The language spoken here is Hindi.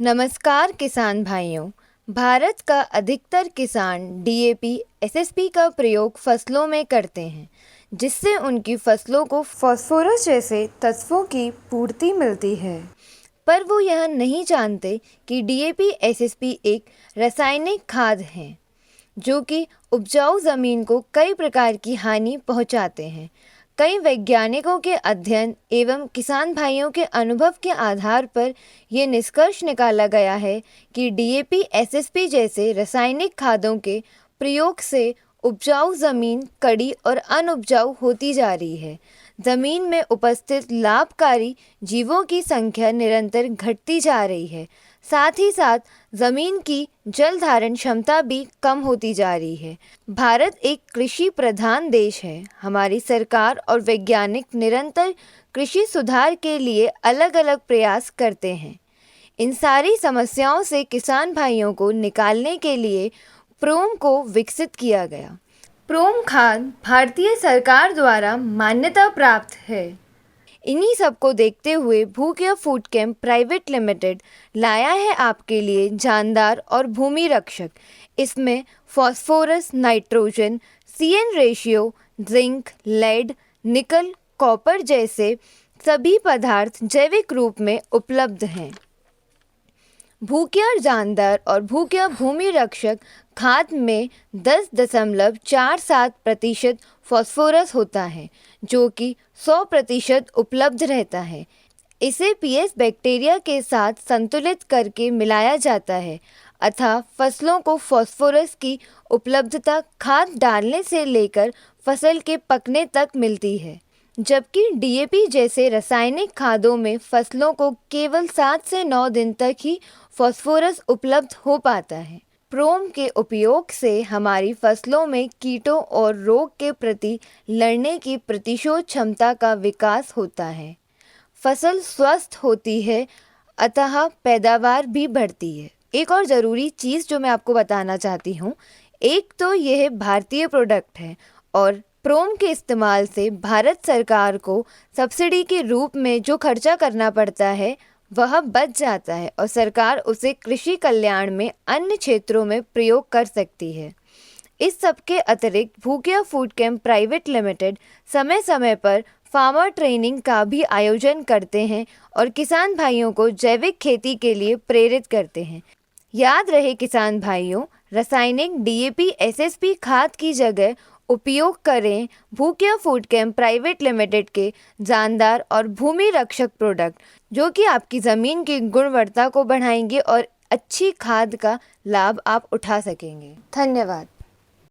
नमस्कार किसान भाइयों। भारत का अधिकतर किसान डीएपी, एसएसपी का प्रयोग फसलों में करते हैं, जिससे उनकी फसलों को फास्फोरस जैसे तत्वों की पूर्ति मिलती है। पर वो यह नहीं जानते कि डीएपी, एसएसपी एक रासायनिक खाद हैं, जो कि उपजाऊ ज़मीन को कई प्रकार की हानि पहुंचाते हैं। कई वैज्ञानिकों के अध्ययन एवं किसान भाइयों के अनुभव के आधार पर ये निष्कर्ष निकाला गया है कि डीएपी, एसएसपी जैसे रासायनिक खादों के प्रयोग से उपजाऊ ज़मीन कड़ी और अनउपजाऊ होती जा रही है। ज़मीन में उपस्थित लाभकारी जीवों की संख्या निरंतर घटती जा रही है। साथ ही साथ ज़मीन की जल धारण क्षमता भी कम होती जा रही है। भारत एक कृषि प्रधान देश है। हमारी सरकार और वैज्ञानिक निरंतर कृषि सुधार के लिए अलग अलग प्रयास करते हैं। इन सारी समस्याओं से किसान भाइयों को निकालने के लिए प्रोम को विकसित किया गया। प्रोम खाद भारतीय सरकार द्वारा मान्यता प्राप्त है। इन्हीं सब को देखते हुए Bhukiya food camp private limited लाया है आपके लिए जानदार और भूमि रक्षक। इसमें phosphorus, nitrogen, CN ratio, zinc, lead, nickel, copper जैसे सभी पदार्थ जैविक रूप में उपलब्ध हैं। भूकिया जानदार और भूकिया भूमि रक्षक खाद में 10.47% फास्फोरस होता है, जो कि 100% उपलब्ध रहता है। इसे पीएस बैक्टीरिया के साथ संतुलित करके मिलाया जाता है, अतः फसलों को फास्फोरस की उपलब्धता खाद डालने से लेकर फसल के पकने तक मिलती है। जबकि डीएपी जैसे रासायनिक खादों में फसलों को केवल 7 से 9 दिन तक ही फास्फोरस उपलब्ध हो पाता है। प्रोम के उपयोग से हमारी फसलों में कीटों और रोग के प्रति लड़ने की प्रतिशोध क्षमता का विकास होता है। फसल स्वस्थ होती है, अतः पैदावार भी बढ़ती है। एक और ज़रूरी चीज़ जो मैं आपको बताना चाहती हूँ, एक तो यह भारतीय प्रोडक्ट है और प्रोम के इस्तेमाल से भारत सरकार को सब्सिडी के रूप में जो खर्चा करना पड़ता है वह बच जाता है और सरकार उसे कृषि कल्याण में अन्य क्षेत्रों में प्रयोग कर सकती है। इस सब के अतिरिक्त भूकिया फूड कैंप प्राइवेट लिमिटेड समय समय पर फार्मर ट्रेनिंग का भी आयोजन करते हैं और किसान भाइयों को जैविक खेती के लिए प्रेरित करते हैं। याद रहे किसान भाइयों, रासायनिक डीएपी, एसएसपी खाद की जगह उपयोग करें भूकिया फूड कैंप प्राइवेट लिमिटेड के जानदार और भूमि रक्षक प्रोडक्ट, जो कि आपकी ज़मीन की गुणवत्ता को बढ़ाएंगे और अच्छी खाद का लाभ आप उठा सकेंगे। धन्यवाद।